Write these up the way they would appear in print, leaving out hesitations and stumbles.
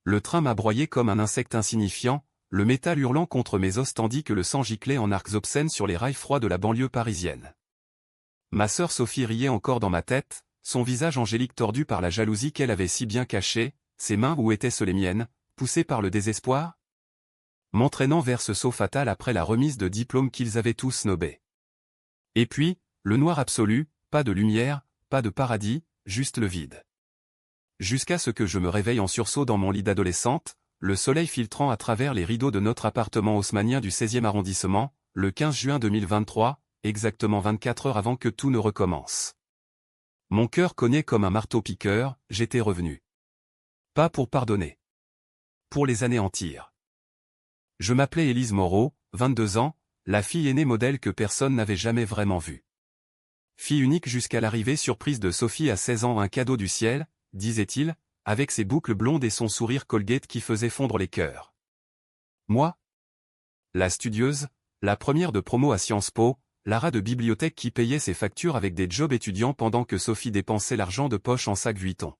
Le train m'a broyé comme un insecte insignifiant, le métal hurlant contre mes os tandis que le sang giclait en arcs obscènes sur les rails froids de la banlieue parisienne. Ma sœur Sophie riait encore dans ma tête, son visage angélique tordu par la jalousie qu'elle avait si bien cachée, ses mains où étaient-ce les miennes, poussées par le désespoir? M'entraînant vers ce saut fatal après la remise de diplôme qu'ils avaient tous snobé. Et puis, le noir absolu, pas de lumière, pas de paradis, juste le vide. Jusqu'à ce que je me réveille en sursaut dans mon lit d'adolescente, le soleil filtrant à travers les rideaux de notre appartement haussmannien du 16e arrondissement, le 15 juin 2023, exactement 24 heures avant que tout ne recommence. Mon cœur cognait comme un marteau-piqueur, j'étais revenu. Pas pour pardonner. Pour les anéantir. Je m'appelais Élise Moreau, 22 ans, la fille aînée modèle que personne n'avait jamais vraiment vue. Fille unique jusqu'à l'arrivée surprise de Sophie à 16 ans, un cadeau du ciel, disait-il, avec ses boucles blondes et son sourire Colgate qui faisait fondre les cœurs. Moi? La studieuse, la première de promo à Sciences Po, la rat de bibliothèque qui payait ses factures avec des jobs étudiants pendant que Sophie dépensait l'argent de poche en sac Vuitton.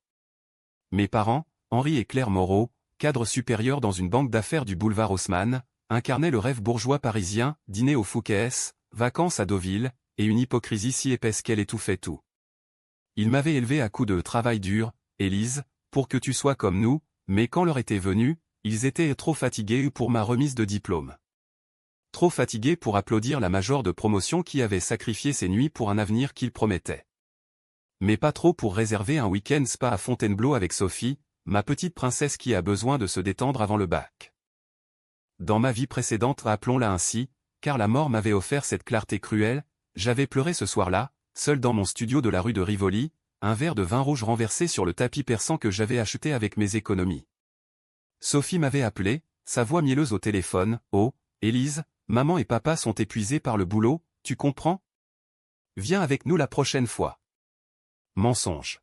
Mes parents, Henri et Claire Moreau, cadres supérieurs dans une banque d'affaires du boulevard Haussmann, incarnaient le rêve bourgeois parisien, dîner au Fouquet's, vacances à Deauville, et une hypocrisie si épaisse qu'elle étouffait tout. Ils m'avaient élevé à coups de travail dur, Élise, pour que tu sois comme nous, mais quand l'heure était venue, ils étaient trop fatigués pour ma remise de diplôme. Trop fatigués pour applaudir la major de promotion qui avait sacrifié ses nuits pour un avenir qu'il promettait. Mais pas trop pour réserver un week-end spa à Fontainebleau avec Sophie, ma petite princesse qui a besoin de se détendre avant le bac. Dans ma vie précédente, appelons-la ainsi, car la mort m'avait offert cette clarté cruelle, j'avais pleuré ce soir-là, seul dans mon studio de la rue de Rivoli, un verre de vin rouge renversé sur le tapis persan que j'avais acheté avec mes économies. Sophie m'avait appelé, sa voix mielleuse au téléphone, « Oh, Élise, maman et papa sont épuisés par le boulot, tu comprends? Viens avec nous la prochaine fois. » Mensonge.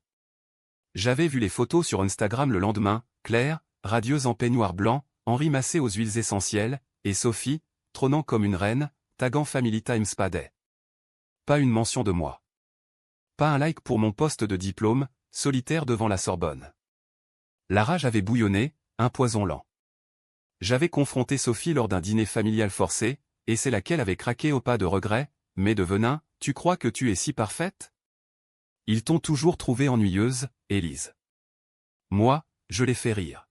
J'avais vu les photos sur Instagram le lendemain, Claire, radieuse en peignoir blanc, Henri massé aux huiles essentielles, et Sophie, trônant comme une reine, taguant Family Time Spa Day. Pas une mention de moi. Pas un like pour mon poste de diplôme, solitaire devant la Sorbonne. La rage avait bouillonné, un poison lent. J'avais confronté Sophie lors d'un dîner familial forcé, et c'est laquelle avait craqué au pas de regret, mais de venin, tu crois que tu es si parfaite? Ils t'ont toujours trouvée ennuyeuse, Élise. Moi, je les fais rire.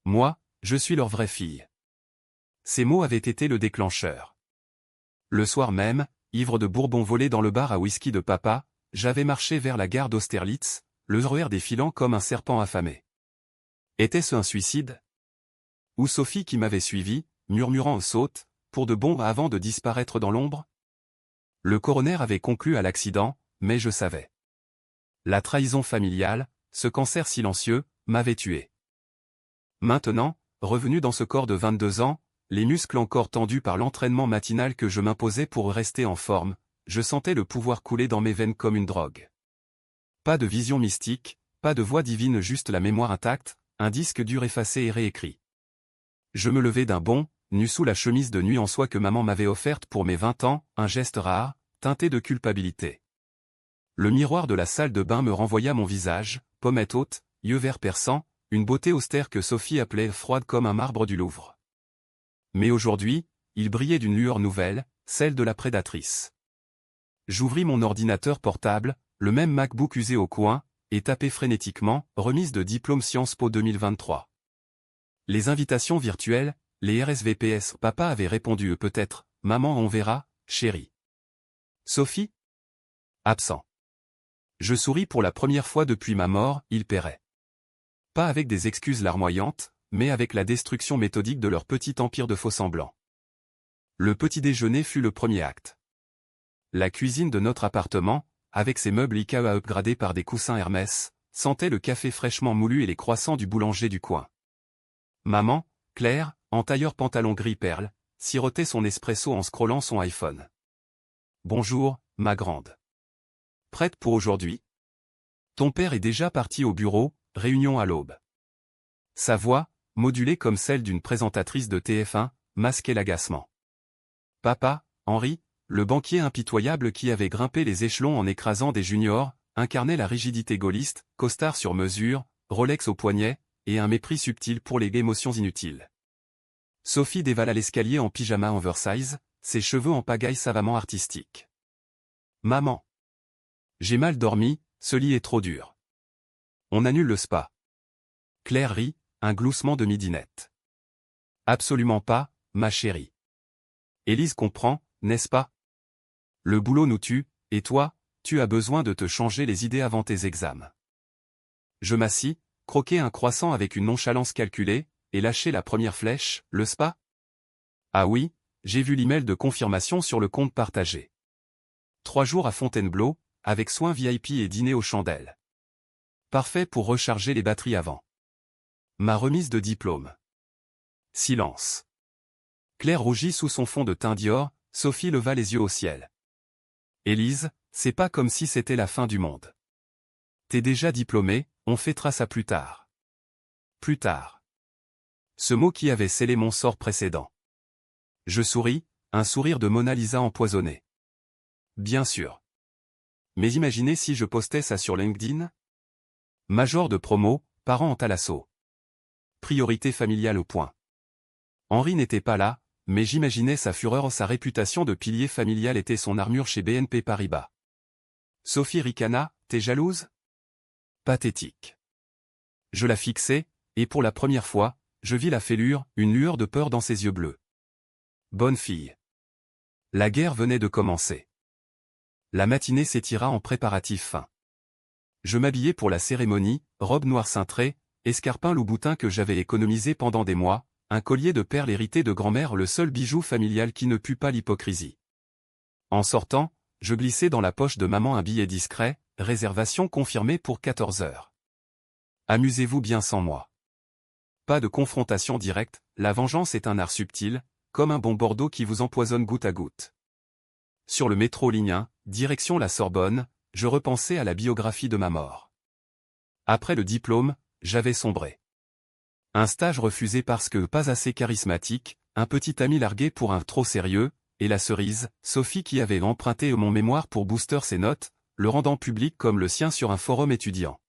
Moi, je suis leur vraie fille. Ces mots avaient été le déclencheur. Le soir même, ivre de bourbon volé dans le bar à whisky de papa, j'avais marché vers la gare d'Austerlitz, le RER défilant comme un serpent affamé. Était-ce un suicide? Ou Sophie qui m'avait suivi, murmurant aux sautes, pour de bon avant de disparaître dans l'ombre? Le coroner avait conclu à l'accident, mais je savais. La trahison familiale, ce cancer silencieux, m'avait tué. Maintenant, revenu dans ce corps de 22 ans, les muscles encore tendus par l'entraînement matinal que je m'imposais pour rester en forme, je sentais le pouvoir couler dans mes veines comme une drogue. Pas de vision mystique, pas de voix divine, juste la mémoire intacte, un disque dur effacé et réécrit. Je me levai d'un bond, nu sous la chemise de nuit en soie que maman m'avait offerte pour mes 20 ans, un geste rare, teinté de culpabilité. Le miroir de la salle de bain me renvoya mon visage, pommette haute, yeux verts perçants, une beauté austère que Sophie appelait froide comme un marbre du Louvre. Mais aujourd'hui, il brillait d'une lueur nouvelle, celle de la prédatrice. J'ouvris mon ordinateur portable, le même MacBook usé au coin, et tapai frénétiquement « Remise de diplôme Sciences Po 2023 ». Les invitations virtuelles, les RSVPs, papa avait répondu peut-être, maman on verra, chérie. Sophie? Absent. Je souris pour la première fois depuis ma mort, il paierait. Pas avec des excuses larmoyantes, mais avec la destruction méthodique de leur petit empire de faux-semblants. Le petit déjeuner fut le premier acte. La cuisine de notre appartement, avec ses meubles IKEA upgradés par des coussins Hermès, sentait le café fraîchement moulu et les croissants du boulanger du coin. Maman, Claire, en tailleur pantalon gris perle, sirotait son espresso en scrollant son iPhone. Bonjour, ma grande. Prête pour aujourd'hui? Ton père est déjà parti au bureau, réunion à l'aube. Sa voix, modulée comme celle d'une présentatrice de TF1, masquait l'agacement. Papa, Henri, le banquier impitoyable qui avait grimpé les échelons en écrasant des juniors, incarnait la rigidité gaulliste, costard sur mesure, Rolex au poignet, et un mépris subtil pour les émotions inutiles. Sophie dévala l'escalier en pyjama oversize, ses cheveux en pagaille savamment artistique. Maman. J'ai mal dormi, ce lit est trop dur. On annule le spa. Claire rit, un gloussement de midinette. Absolument pas, ma chérie. Élise comprend, n'est-ce pas? Le boulot nous tue, et toi, tu as besoin de te changer les idées avant tes examens. Je m'assis, croquai un croissant avec une nonchalance calculée, et lâchai la première flèche, le spa? Ah oui, j'ai vu l'email de confirmation sur le compte partagé. 3 jours à Fontainebleau, avec soins VIP et dîner aux chandelles. Parfait pour recharger les batteries avant. Ma remise de diplôme. Silence. Claire rougit sous son fond de teint Dior, Sophie leva les yeux au ciel. Élise, c'est pas comme si c'était la fin du monde. T'es déjà diplômée, on fêtera ça plus tard. Plus tard. Ce mot qui avait scellé mon sort précédent. Je souris, un sourire de Mona Lisa empoisonné. Bien sûr. Mais imaginez si je postais ça sur LinkedIn? Major de promo, parent en Thalasso. Priorité familiale au point. Henri n'était pas là, mais j'imaginais sa fureur, sa réputation de pilier familial était son armure chez BNP Paribas. Sophie ricana, t'es jalouse? Pathétique. Je la fixai, et pour la première fois, je vis la fêlure, une lueur de peur dans ses yeux bleus. Bonne fille. La guerre venait de commencer. La matinée s'étira en préparatifs fins. Je m'habillai pour la cérémonie, robe noire cintrée, escarpin Louboutin que j'avais économisé pendant des mois, un collier de perles hérité de grand-mère, le seul bijou familial qui ne pue pas l'hypocrisie. En sortant, je glissai dans la poche de maman un billet discret, réservation confirmée pour 14 heures. Amusez-vous bien sans moi. Pas de confrontation directe, la vengeance est un art subtil, comme un bon Bordeaux qui vous empoisonne goutte à goutte. Sur le métro ligne 1, direction la Sorbonne, je repensais à la biographie de ma mort. Après le diplôme, j'avais sombré. Un stage refusé parce que pas assez charismatique, un petit ami largué pour un trop sérieux, et la cerise, Sophie qui avait emprunté mon mémoire pour booster ses notes, le rendant public comme le sien sur un forum étudiant.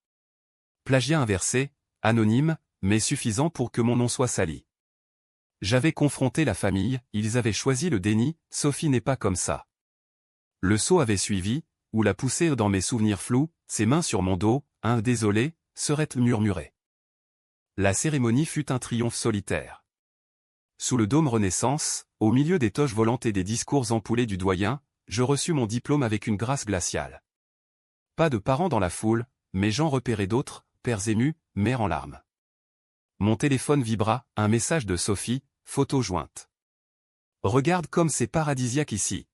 Plagiat inversé, anonyme, mais suffisant pour que mon nom soit sali. J'avais confronté la famille, ils avaient choisi le déni, Sophie n'est pas comme ça. Le saut avait suivi, ou la poussée dans mes souvenirs flous, ses mains sur mon dos, un désolé, serait-elle murmuré. La cérémonie fut un triomphe solitaire. Sous le dôme Renaissance, au milieu des toges volantes et des discours empoulés du doyen, je reçus mon diplôme avec une grâce glaciale. Pas de parents dans la foule, mais j'en repérais d'autres, pères émus, mères en larmes. Mon téléphone vibra, un message de Sophie, photo jointe. Regarde comme c'est paradisiaque ici.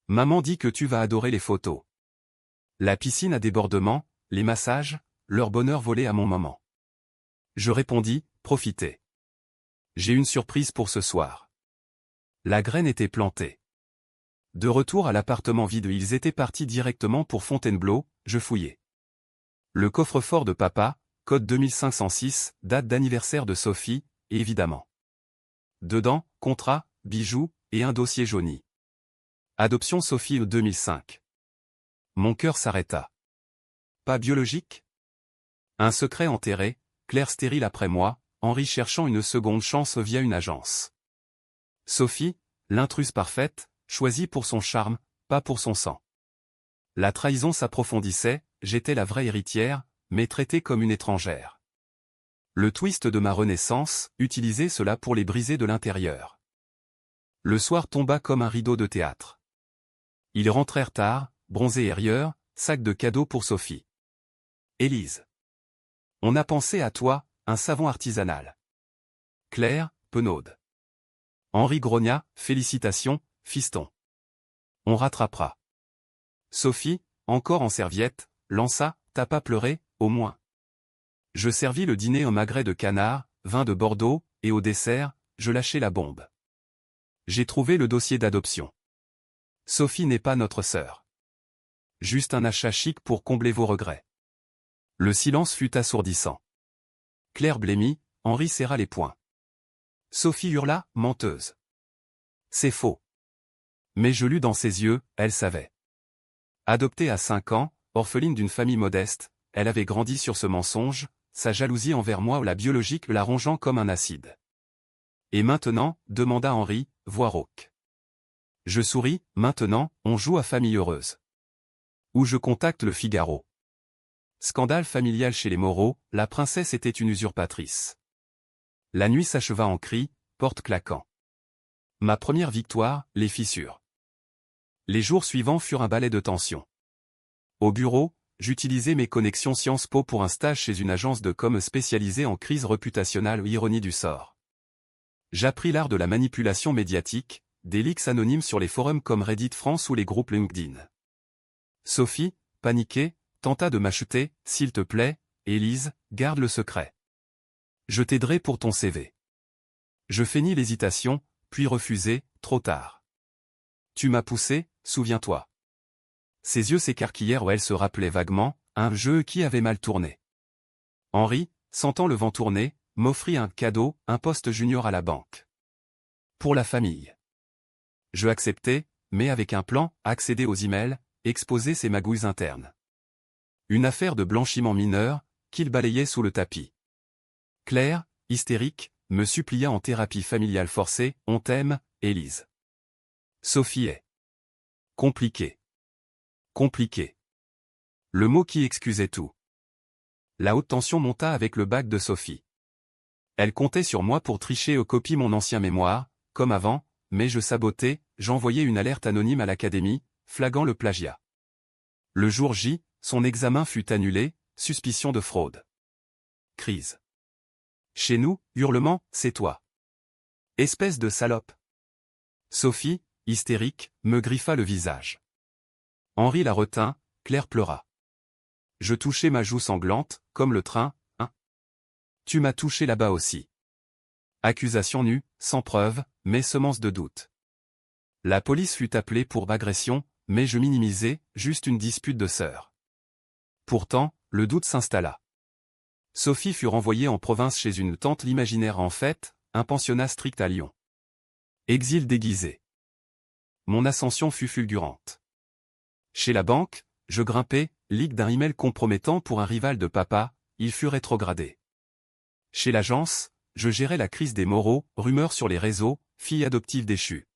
Maman dit que tu vas adorer les photos. La piscine à débordement, les massages, leur bonheur volé à mon moment. Je répondis, profitez. J'ai une surprise pour ce soir. La graine était plantée. De retour à l'appartement vide, ils étaient partis directement pour Fontainebleau, je fouillai. Le coffre-fort de papa, code 2506, date d'anniversaire de Sophie, évidemment. Dedans, contrat, bijoux, et un dossier jauni. Adoption Sophie 2005. Mon cœur s'arrêta. Pas biologique? Un secret enterré, Claire stérile après moi, Henri cherchant une seconde chance via une agence. Sophie, l'intruse parfaite, choisie pour son charme, pas pour son sang. La trahison s'approfondissait, j'étais la vraie héritière, mais traitée comme une étrangère. Le twist de ma renaissance, utiliser cela pour les briser de l'intérieur. Le soir tomba comme un rideau de théâtre. Ils rentrèrent tard, bronzés et rieurs, sac de cadeaux pour Sophie. Élise. On a pensé à toi, un savon artisanal. Claire, penaude. Henri grogna, félicitations, fiston. On rattrapera. Sophie, encore en serviette, lança, t'as pas pleuré, au moins. Je servis le dîner en magret de canard, vin de Bordeaux, et au dessert, je lâchai la bombe. J'ai trouvé le dossier d'adoption. Sophie n'est pas notre sœur. Juste un achat chic pour combler vos regrets. Le silence fut assourdissant. Claire blêmit, Henri serra les poings. Sophie hurla, menteuse. C'est faux. Mais je lus dans ses yeux, elle savait. Adoptée à 5 ans, orpheline d'une famille modeste, elle avait grandi sur ce mensonge, sa jalousie envers moi ou la biologique la rongeant comme un acide. Et maintenant, demanda Henri, voix rauque. Je souris, maintenant, on joue à famille heureuse. Ou je contacte le Figaro. Scandale familial chez les Moreau, la princesse était une usurpatrice. La nuit s'acheva en cris, porte claquant. Ma première victoire, les fissures. Les jours suivants furent un balai de tension. Au bureau, j'utilisais mes connexions Sciences Po pour un stage chez une agence de com spécialisée en crise réputationnelle ou ironie du sort. J'appris l'art de la manipulation médiatique, des leaks anonymes sur les forums comme Reddit France ou les groupes LinkedIn. Sophie, paniquée, tenta de m'acheter, s'il te plaît, Élise, garde le secret. Je t'aiderai pour ton CV. Je feignis l'hésitation, puis refusai, trop tard. Tu m'as poussé, souviens-toi. Ses yeux s'écarquillèrent où elle se rappelait vaguement, un jeu qui avait mal tourné. Henri, sentant le vent tourner, m'offrit un cadeau, un poste junior à la banque. Pour la famille. Je acceptai, mais avec un plan, accéder aux emails, exposer ses magouilles internes. Une affaire de blanchiment mineur, qu'il balayait sous le tapis. Claire, hystérique, me supplia en thérapie familiale forcée, on t'aime, Élise. Sophie est compliquée. Compliqué. Le mot qui excusait tout. La haute tension monta avec le bac de Sophie. Elle comptait sur moi pour tricher aux copies mon ancien mémoire, comme avant, mais je sabotais, j'envoyais une alerte anonyme à l'académie, flaguant le plagiat. Le jour J, son examen fut annulé, suspicion de fraude. Crise. Chez nous, hurlement, c'est toi. Espèce de salope. Sophie, hystérique, me griffa le visage. Henri la retint, Claire pleura. Je touchai ma joue sanglante, comme le train, hein. Tu m'as touché là-bas aussi. Accusation nue, sans preuve, mais semence de doute. La police fut appelée pour agression, mais je minimisais, juste une dispute de sœurs. Pourtant, le doute s'installa. Sophie fut renvoyée en province chez une tante l'imaginaire en fait, un pensionnat strict à Lyon. Exil déguisé. Mon ascension fut fulgurante. Chez la banque, je grimpais, leak d'un email compromettant pour un rival de papa, il fut rétrogradé. Chez l'agence, je gérais la crise des Moreau, rumeurs sur les réseaux, fille adoptive déchue.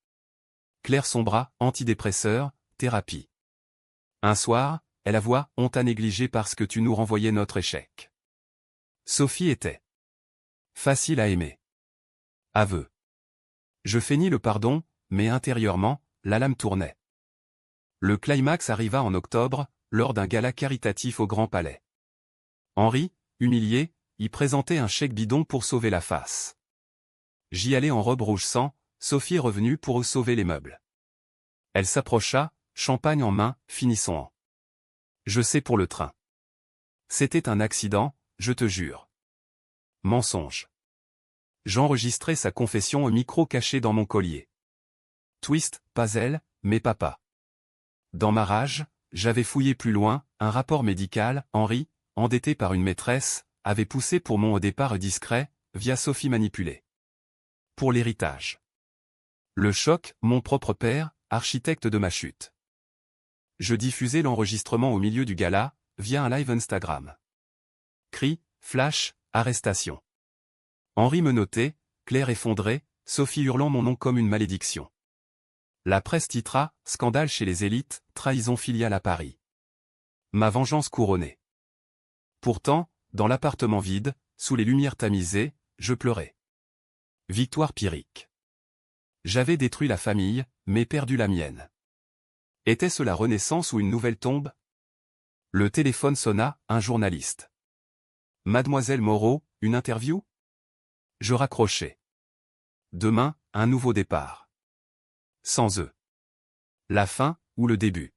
Claire sombra, antidépresseur, thérapie. Un soir, elle avoua, on t'a négligé parce que tu nous renvoyais notre échec. Sophie était facile à aimer. Aveu. Je feignis le pardon, mais intérieurement, la lame tournait. Le climax arriva en octobre, lors d'un gala caritatif au Grand Palais. Henri, humilié, y présentait un chèque bidon pour sauver la face. J'y allais en robe rouge sang, Sophie est revenue pour sauver les meubles. Elle s'approcha, champagne en main, finissons en. Je sais pour le train. C'était un accident, je te jure. Mensonge. J'enregistrai sa confession au micro caché dans mon collier. Twist, pas elle, mais papa. Dans ma rage, j'avais fouillé plus loin, un rapport médical, Henri, endetté par une maîtresse, avait poussé pour mon au départ discret, via Sophie manipulée. Pour l'héritage. Le choc, mon propre père, architecte de ma chute. Je diffusai l'enregistrement au milieu du gala, via un live Instagram. Cris, flash, arrestation. Henri me notait, Claire effondrée, Sophie hurlant mon nom comme une malédiction. La presse titra, scandale chez les élites, trahison filiale à Paris. Ma vengeance couronnée. Pourtant, dans l'appartement vide, sous les lumières tamisées, je pleurais. Victoire pyrrhique. J'avais détruit la famille, mais perdu la mienne. Était-ce la renaissance ou une nouvelle tombe? Le téléphone sonna, un journaliste. Mademoiselle Moreau, une interview? Je raccrochai. Demain, un nouveau départ. Sans eux. La fin, ou le début.